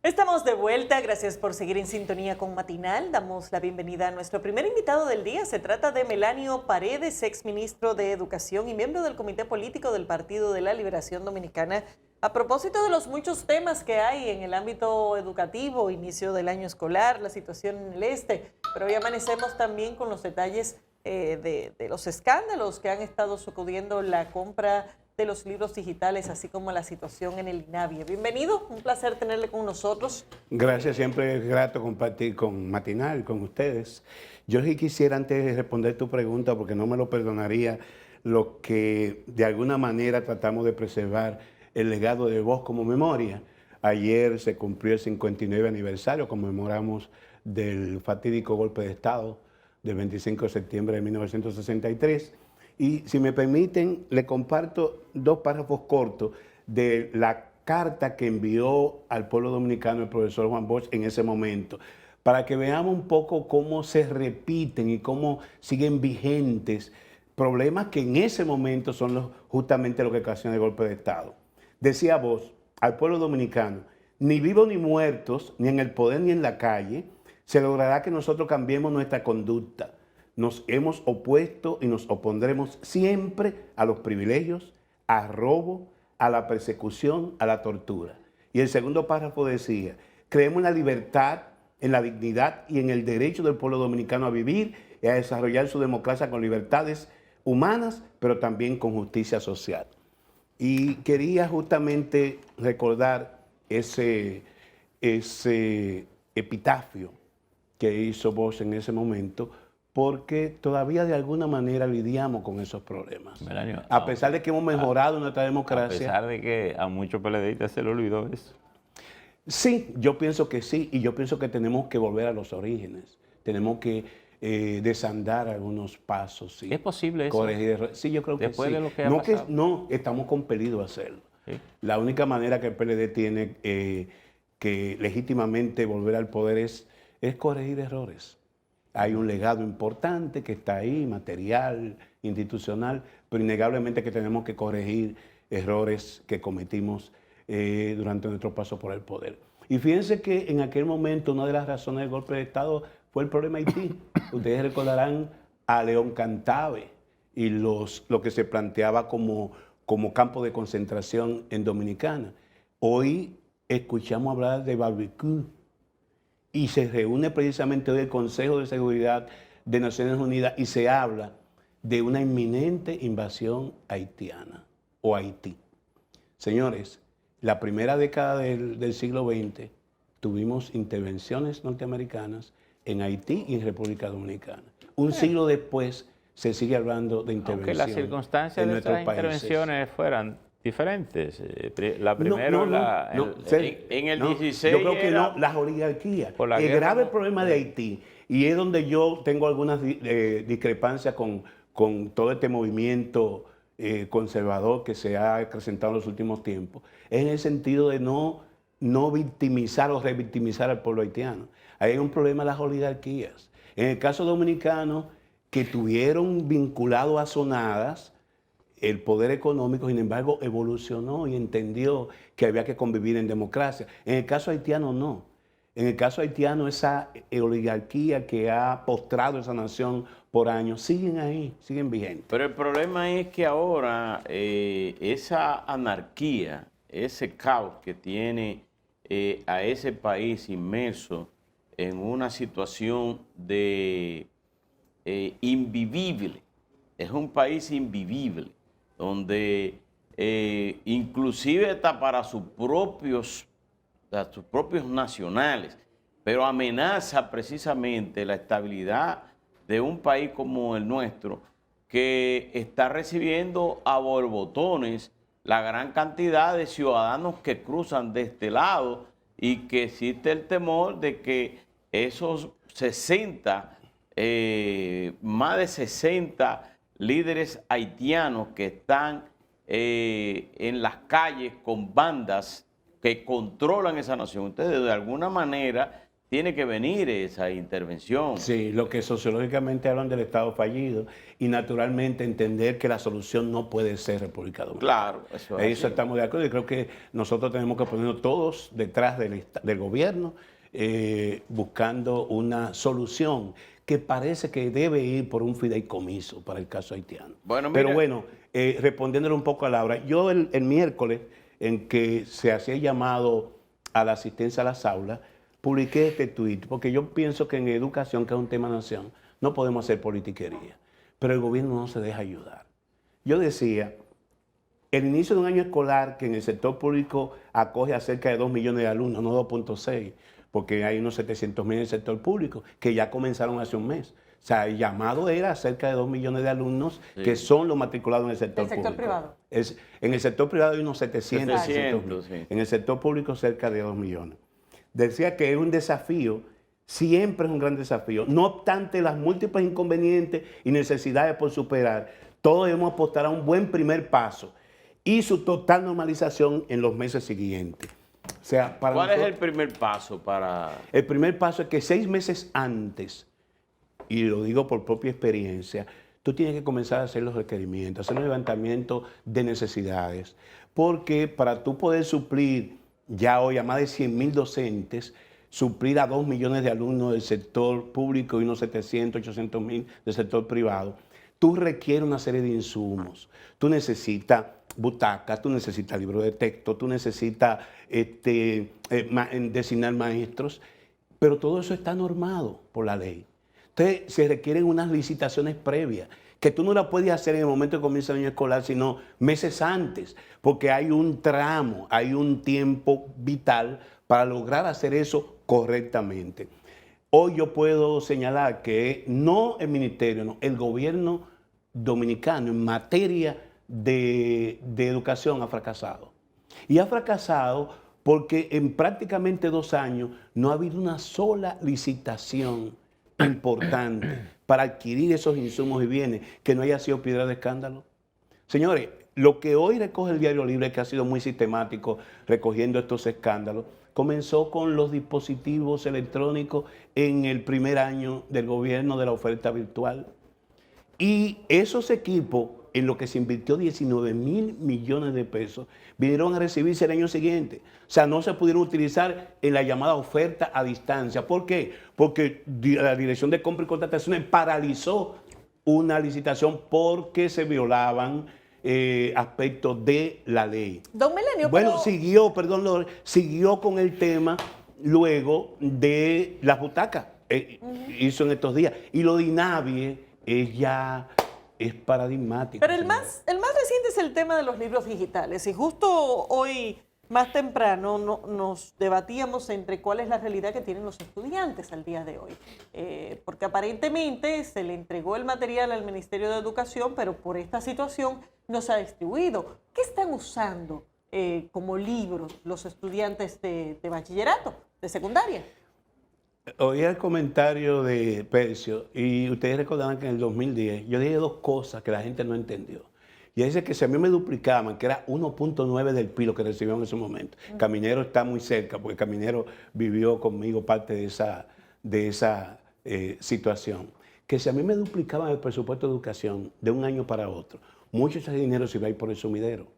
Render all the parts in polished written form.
Estamos de vuelta, gracias por seguir en sintonía con Matinal. Damos la bienvenida a nuestro primer invitado del día. Se trata de Melanio Paredes, exministro de Educación y miembro del Comité Político del Partido de la Liberación Dominicana. A propósito de los muchos temas que hay en el ámbito educativo, inicio del año escolar, la situación en el este, pero hoy amanecemos también con los detalles de los escándalos que han estado sacudiendo la compra de los libros digitales, así como la situación en el INAVIE. Bienvenido, un placer tenerle con nosotros. Gracias, siempre es grato compartir con Matinal, con ustedes. Yo sí quisiera, antes de responder tu pregunta, porque no me lo perdonaría, lo que de alguna manera tratamos de preservar el legado de Voz como memoria. Ayer se cumplió el 59 aniversario, conmemoramos del fatídico golpe de Estado del 25 de septiembre de 1963. Y si me permiten, le comparto dos párrafos cortos de la carta que envió al pueblo dominicano el profesor Juan Bosch en ese momento, para que veamos un poco cómo se repiten y cómo siguen vigentes problemas que en ese momento son justamente lo que ocasiona el golpe de Estado. Decía Bosch al pueblo dominicano: ni vivos ni muertos, ni en el poder ni en la calle, se logrará que nosotros cambiemos nuestra conducta. Nos hemos opuesto y nos opondremos siempre a los privilegios, al robo, a la persecución, a la tortura. Y el segundo párrafo decía: creemos en la libertad, en la dignidad y en el derecho del pueblo dominicano a vivir y a desarrollar su democracia con libertades humanas, pero también con justicia social. Y quería justamente recordar ese epitafio que hizo Bosch en ese momento, porque todavía de alguna manera lidiamos con esos problemas. Melanio, A pesar de que hemos mejorado nuestra a democracia. pesar de que a muchos PLDistas se le olvidó eso. Sí, yo pienso que sí, y yo pienso que tenemos que volver a los orígenes. Tenemos que desandar algunos pasos. Sí. ¿Es posible eso? Corregir. Sí, yo creo que sí. Después de lo que ha no, pasado. no, estamos compelidos a hacerlo. Sí. La única manera que el PLD tiene que legítimamente volver al poder es corregir errores. Hay un legado importante que está ahí, material, institucional, pero innegablemente que tenemos que corregir errores que cometimos durante nuestro paso por el poder. Y fíjense que en aquel momento una de las razones del golpe de Estado fue el problema Haití. Ustedes recordarán a León Cantave y lo que se planteaba como campo de concentración en Dominicana. Hoy escuchamos hablar de barbecue. Y se reúne precisamente hoy el Consejo de Seguridad de Naciones Unidas y se habla de una inminente invasión haitiana o Haití. Señores, la primera década del siglo XX tuvimos intervenciones norteamericanas en Haití y en República Dominicana. Un siglo después se sigue hablando de intervención. Aunque las circunstancias de estas intervenciones fueran diferentes. La primera, en el 16 yo creo que era no, las oligarquías. por la El guerra, grave ¿no? problema de Haití, y es donde yo tengo algunas discrepancias con todo este movimiento conservador que se ha acrecentado en los últimos tiempos, es en el sentido de no victimizar o revictimizar al pueblo haitiano. Hay un problema de las oligarquías. En el caso dominicano, que tuvieron vinculado a zonadas el poder económico, sin embargo, evolucionó y entendió que había que convivir en democracia. En el caso haitiano, no. En el caso haitiano, esa oligarquía que ha postrado esa nación por años, siguen ahí, siguen vigentes. Pero el problema es que ahora esa anarquía, ese caos que tiene a ese país inmerso en una situación de invivible, es un país invivible, donde inclusive está para sus propios nacionales, pero amenaza precisamente la estabilidad de un país como el nuestro, que está recibiendo a borbotones la gran cantidad de ciudadanos que cruzan de este lado y que existe el temor de que esos 60, más de 60 líderes haitianos que están en las calles con bandas que controlan esa nación. Ustedes de alguna manera tiene que venir esa intervención. Sí, lo que sociológicamente hablan del Estado fallido y naturalmente entender que la solución no puede ser República Dominicana. Claro, eso es Eso así. estamos de acuerdo y creo que nosotros tenemos que ponernos todos detrás del gobierno buscando una solución que parece que debe ir por un fideicomiso para el caso haitiano. Bueno, Pero mira, bueno, respondiéndole un poco a Laura, yo el miércoles en que se hacía llamado a la asistencia a las aulas, publiqué este tuit, porque yo pienso que en educación, que es un tema nación, no podemos hacer politiquería, pero el gobierno no se deja ayudar. Yo decía, el inicio de un año escolar que en el sector público acoge a cerca de 2 millones de alumnos, no 2.6, porque hay unos 700.000 en el sector público, que ya comenzaron hace un mes. O sea, el llamado era cerca de 2 millones de alumnos que son los matriculados en el sector público. ¿El sector privado? En el sector privado hay unos 700. 700, sí. En el sector público cerca de 2 millones. Decía que es un desafío, siempre es un gran desafío. No obstante las múltiples inconvenientes y necesidades por superar, todos debemos apostar a un buen primer paso y su total normalización en los meses siguientes. O sea, para ¿cuál es nosotros, el primer paso para...? el primer paso es que 6 meses antes, y lo digo por propia experiencia, tú tienes que comenzar a hacer los requerimientos, hacer un levantamiento de necesidades, porque para tú poder suplir ya hoy a más de 100.000 docentes, suplir a 2 millones de alumnos del sector público y unos 700, 800.000 del sector privado, tú requieres una serie de insumos. Tú necesitas butacas, tú necesitas libros de texto, tú necesitas designar maestros, pero todo eso está normado por la ley. Entonces, se requieren unas licitaciones previas, que tú no las puedes hacer en el momento que comienza el año escolar, sino meses antes, porque hay un tramo, hay un tiempo vital para lograr hacer eso correctamente. Hoy yo puedo señalar que no el ministerio, no, el gobierno dominicano en materia de educación ha fracasado. Y ha fracasado porque en prácticamente 2 años no ha habido una sola licitación importante para adquirir esos insumos y bienes que no haya sido piedra de escándalo. Señores, lo que hoy recoge el Diario Libre, que ha sido muy sistemático recogiendo estos escándalos, comenzó con los dispositivos electrónicos en el primer año del gobierno de la oferta virtual. Y esos equipos, en lo que se invirtió 19.000 millones de pesos, vinieron a recibirse el año siguiente. O sea, no se pudieron utilizar en la llamada oferta a distancia. ¿Por qué? Porque la Dirección de Compra y Contrataciones paralizó una licitación porque se violaban aspectos de la ley. Don Melenio, Bueno, pero... siguió con el tema luego de las butacas. Hizo en estos días. Y lo de INAVIE ya es paradigmático. Pero el más reciente es el tema de los libros digitales. Y justo hoy, más temprano, nos debatíamos entre cuál es la realidad que tienen los estudiantes al día de hoy. Porque aparentemente se le entregó el material al Ministerio de Educación, pero por esta situación no se ha distribuido. ¿Qué están usando como libros los estudiantes de bachillerato, de secundaria? Oí el comentario de Percio y ustedes recordarán que en el 2010 yo dije 2 cosas que la gente no entendió. Y dice que si a mí me duplicaban, que era 1.9 del PIB lo que recibían en ese momento. Caminero está muy cerca, porque Caminero vivió conmigo parte de esa situación. Que si a mí me duplicaban el presupuesto de educación de un año para otro, mucho de ese dinero se iba a ir por el sumidero.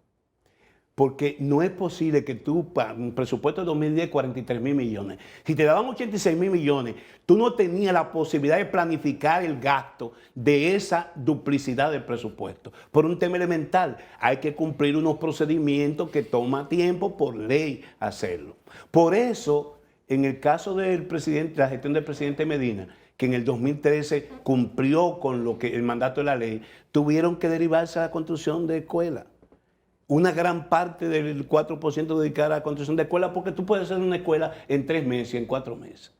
Porque no es posible que tú, un presupuesto de 2010, 43.000 millones. Si te daban 86.000 millones, tú no tenías la posibilidad de planificar el gasto de esa duplicidad del presupuesto. Por un tema elemental, hay que cumplir unos procedimientos que toma tiempo por ley hacerlo. Por eso, en el caso del presidente, la gestión del presidente Medina, que en el 2013 cumplió con lo que el mandato de la ley, tuvieron que derivarse a la construcción de escuelas. Una gran parte del 4% dedicada a la construcción de escuelas, porque tú puedes hacer una escuela en 3 meses y en 4 meses.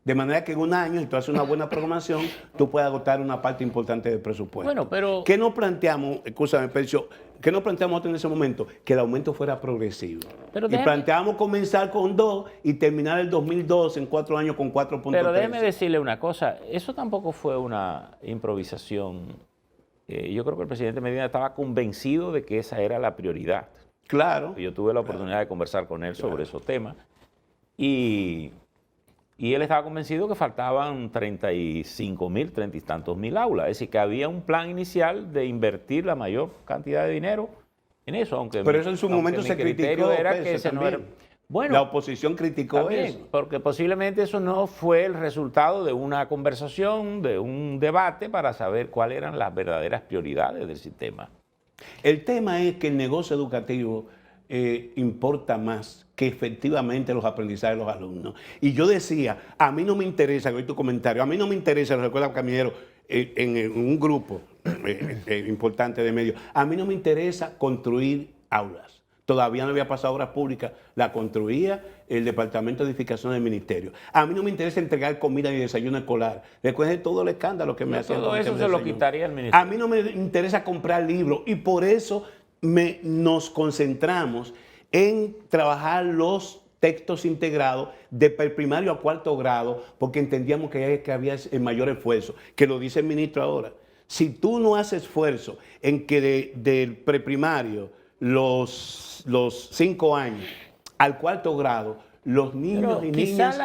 De manera que en un año, si tú haces una buena programación, tú puedes agotar una parte importante del presupuesto. Bueno, pero... ¿Qué nos planteamos, escúchame, Percio, qué nos planteamos en ese momento? Que el aumento fuera progresivo. Pero y planteamos comenzar con 2 y terminar el 2012 en 4 años con 4.3. Pero déjeme decirle una cosa, eso tampoco fue una improvisación. Yo creo que el presidente Medina estaba convencido de que esa era la prioridad. Claro. Yo tuve la oportunidad de conversar con él sobre esos temas y Y él estaba convencido que faltaban 35.000, 30 y tantos mil aulas. Es decir, que había un plan inicial de invertir la mayor cantidad de dinero en eso. Pero eso en su momento se criticó. Era que ese no era, bueno, la oposición criticó eso. Porque posiblemente eso no fue el resultado de una conversación, de un debate para saber cuáles eran las verdaderas prioridades del sistema. El tema es que el negocio educativo importa más que efectivamente los aprendizajes de los alumnos. Y yo decía, a mí no me interesa, que oí tu comentario, a mí no me interesa, lo recuerda Caminero, en un grupo importante de medios, a mí no me interesa construir aulas. Todavía no había pasado obras públicas, la construía el Departamento de Edificación del Ministerio. A mí no me interesa entregar comida y desayuno escolar. Recuerden todo el escándalo que me hacían. Todo eso se lo quitaría el ministerio. A mí no me interesa comprar libros y por eso nos concentramos en trabajar los textos integrados de primario a cuarto grado porque entendíamos que había el mayor esfuerzo, que lo dice el ministro ahora. Si tú no haces esfuerzo en que del preprimario los 5 años al cuarto grado, los niños y niñas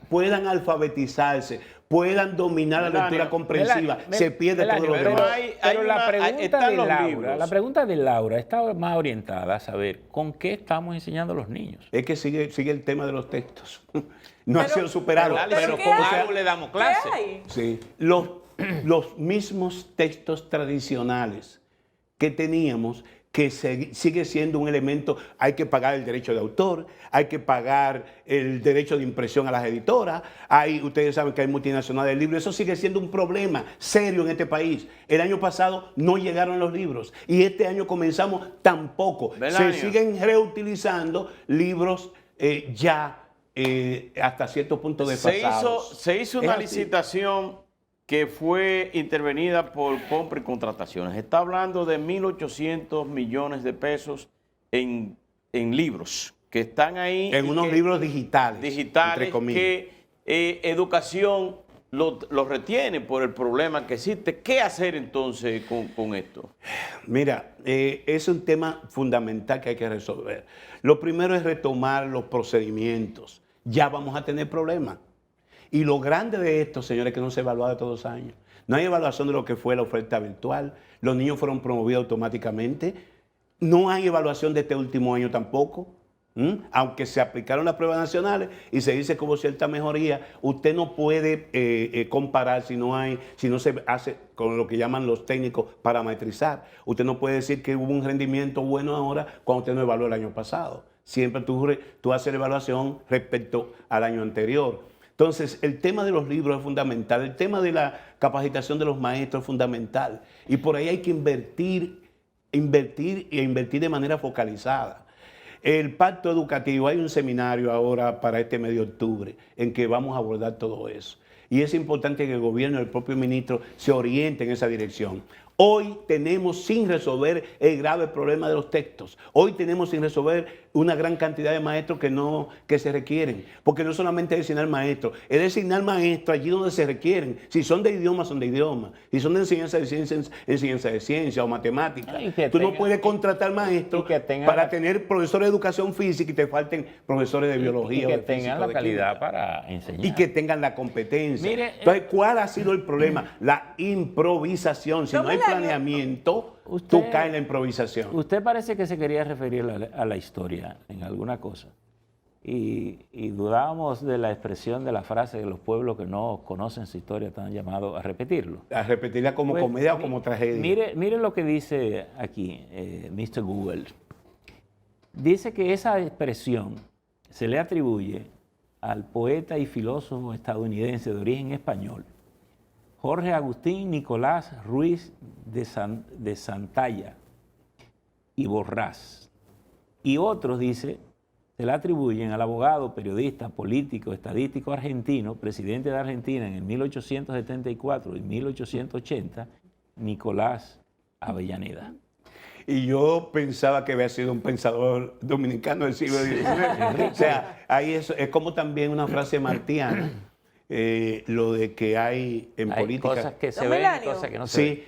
puedan alfabetizarse, puedan dominar la lectura comprensiva, se pierde todo lo demás. Pero la pregunta de Laura está más orientada a saber con qué estamos enseñando a los niños. Es que sigue el tema de los textos. No ha sido superado. Pero ¿cómo le damos clase? Sí, los mismos textos tradicionales que teníamos, que sigue siendo un elemento, hay que pagar el derecho de autor, hay que pagar el derecho de impresión a las editoras, ustedes saben que hay multinacionales del libro, eso sigue siendo un problema serio en este país. El año pasado no llegaron los libros y este año comenzamos tampoco. Se siguen reutilizando libros hasta cierto punto desfasados. Se hizo una licitación que fue intervenida por compra y contrataciones. Está hablando de 1.800 millones de pesos en libros que están ahí. En unos libros digitales, entre comillas. Que educación lo retiene por el problema que existe. ¿Qué hacer entonces con esto? Mira, es un tema fundamental que hay que resolver. Lo primero es retomar los procedimientos. Ya vamos a tener problemas. Y lo grande de esto, señores, es que no se evalúa todos los años. No hay evaluación de lo que fue la oferta virtual. Los niños fueron promovidos automáticamente. No hay evaluación de este último año tampoco. Aunque se aplicaron las pruebas nacionales y se dice como cierta mejoría, usted no puede comparar si no se hace con lo que llaman los técnicos parametrizar. Usted no puede decir que hubo un rendimiento bueno ahora cuando usted no evaluó el año pasado. Siempre tú haces la evaluación respecto al año anterior. Entonces, el tema de los libros es fundamental, el tema de la capacitación de los maestros es fundamental y por ahí hay que invertir de manera focalizada. El pacto educativo, hay un seminario ahora para este mes de octubre en que vamos a abordar todo eso. Y es importante que el gobierno y el propio ministro se orienten en esa dirección. Hoy tenemos sin resolver el grave problema de los textos. Hoy tenemos sin resolver una gran cantidad de maestros que se requieren. Porque no solamente es designar maestros, es designar maestros allí donde se requieren. Si son de idioma, son de idioma. Si son de enseñanza de ciencia o matemáticas. Tú no puedes contratar maestros para tener profesores de educación física y te falten profesores de biología. Y que tengan la calidad para enseñar. Y que tengan la competencia. Entonces, ¿cuál ha sido el problema? La improvisación. Si no hay planeamiento, tú caes en la improvisación. Usted parece que se quería referir a la historia en alguna cosa. Y dudábamos de la expresión de la frase que los pueblos que no conocen su historia están llamados a repetirlo. A repetirla como comedia o como tragedia. Mire lo que dice aquí Mr. Google. Dice que esa expresión se le atribuye al poeta y filósofo estadounidense de origen español, Jorge Agustín Nicolás Ruiz de Santalla y Borrás. Y otros, dice, se le atribuyen al abogado, periodista, político, estadístico argentino, presidente de Argentina en el 1874 y 1880, Nicolás Avellaneda. Y yo pensaba que había sido un pensador dominicano del siglo XIX. O sea, ahí es como también una frase martiana. Lo de que hay en política... cosas que se ven y cosas que no se ven. Sí,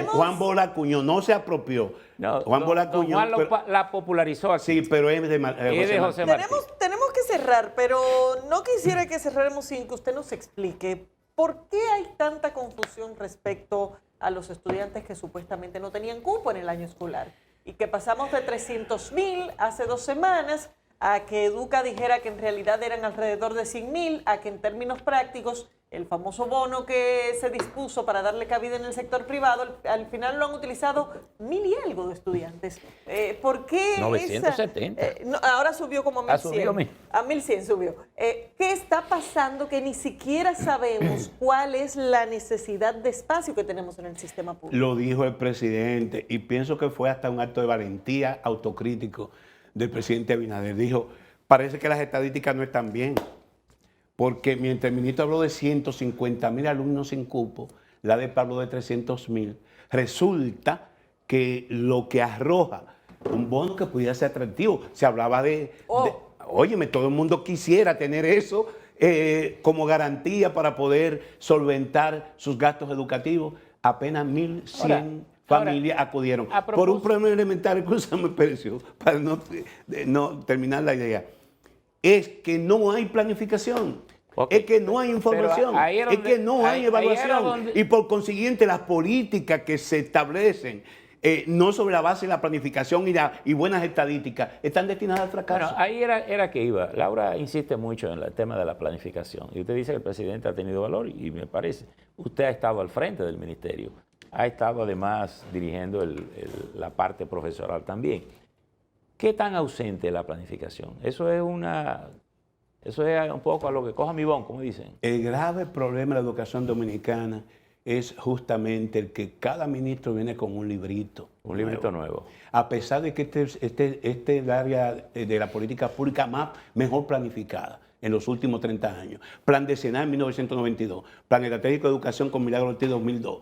Juan Bosch la acuñó, no se apropió. No, Juan Bosch la don acuñó. Juan pero- la popularizó aquí. sí, pero es de, Es de José Martí. Tenemos que cerrar, pero no quisiera que cerráramos sin que usted nos explique por qué hay tanta confusión respecto a los estudiantes que supuestamente no tenían cupo en el año escolar y que pasamos de 300.000 hace 2 semanas a que Educa dijera que en realidad eran alrededor de 100.000, a que en términos prácticos el famoso bono que se dispuso para darle cabida en el sector privado, al final lo han utilizado 1.000 y algo de estudiantes. ¿Por qué 970. ahora subió como a 1.100. Subió A 1.100 subió. ¿Qué está pasando que ni siquiera sabemos cuál es la necesidad de espacio que tenemos en el sistema público? Lo dijo el presidente y pienso que fue hasta un acto de valentía autocrítico del presidente Abinader. Dijo, parece que las estadísticas no están bien, porque mientras el ministro habló de 150.000 alumnos sin cupo, la DEP habló de 300.000. Resulta que lo que arroja un bono que pudiera ser atractivo, se hablaba óyeme, todo el mundo quisiera tener eso como garantía para poder solventar sus gastos educativos. Apenas 1.100 familias acudieron. Por un problema elemental, me pareció, para no terminar la idea, es que no hay planificación. Okay. Es que no hay información, es que no hay evaluación y por consiguiente las políticas que se establecen no sobre la base de la planificación y buenas estadísticas están destinadas al fracaso. Bueno, ahí era que iba. Laura insiste mucho en el tema de la planificación y usted dice que el presidente ha tenido valor y me parece. Usted ha estado al frente del ministerio, ha estado además dirigiendo la parte profesoral también. ¿Qué tan ausente es la planificación? Eso es un poco a lo que coja mi bon, como dicen. El grave problema de la educación dominicana es justamente el que cada ministro viene con un librito. Un librito nuevo. A pesar de que este es el área de la política pública mejor planificada en los últimos 30 años. Plan decenal en 1992, Plan Estratégico de Educación con Milagro Ortiz 2002,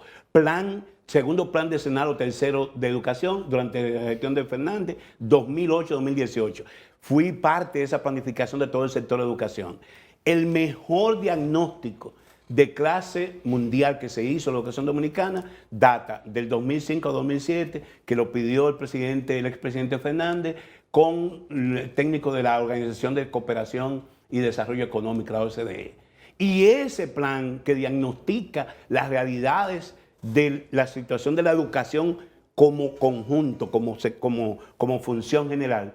segundo plan decenal o tercero de educación durante la gestión de Fernández, 2008-2018. Fui parte de esa planificación de todo el sector de educación. El mejor diagnóstico de clase mundial que se hizo en la educación dominicana data del 2005 a 2007, que lo pidió el expresidente Fernández con el técnico de la Organización de Cooperación y Desarrollo Económico, la OCDE. Y ese plan que diagnostica las realidades de la situación de la educación como conjunto, como función general,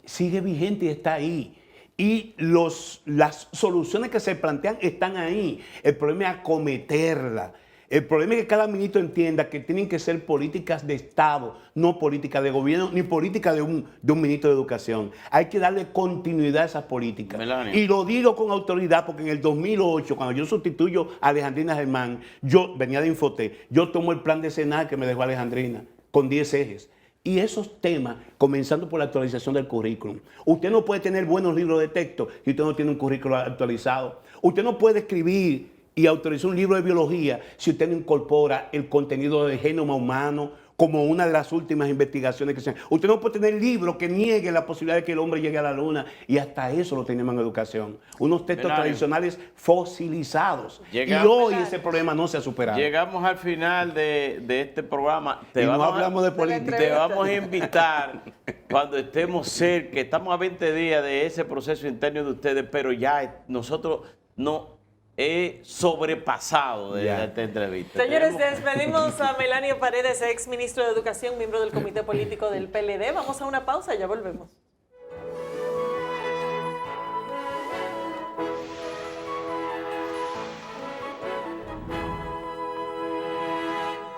sigue vigente y está ahí. Y las soluciones que se plantean están ahí. El problema es acometerla. El problema es que cada ministro entienda que tienen que ser políticas de Estado, no políticas de gobierno, ni políticas de un ministro de Educación. Hay que darle continuidad a esas políticas. Melania. Y lo digo con autoridad porque en el 2008, cuando yo sustituyo a Alejandrina Germán, yo venía de Infotec, yo tomo el plan decenal que me dejó Alejandrina, con 10 ejes. Y esos temas, comenzando por la actualización del currículum. Usted no puede tener buenos libros de texto si usted no tiene un currículum actualizado. Usted no puede escribir y autorizar un libro de biología si usted no incorpora el contenido del genoma humano como una de las últimas investigaciones que se han. Usted no puede tener libros que nieguen la posibilidad de que el hombre llegue a la luna, y hasta eso lo tenemos en educación. Unos textos tradicionales fosilizados. Y hoy ese problema no se ha superado. Llegamos al final de este programa. No hablamos de política. Te vamos a invitar cuando estemos cerca. Estamos a 20 días de ese proceso interno de ustedes, pero ya nosotros no sobrepasado de esta entrevista. Señores, despedimos a Melanio Paredes, ex ministro de Educación, miembro del Comité Político del PLD. Vamos a una pausa y ya volvemos.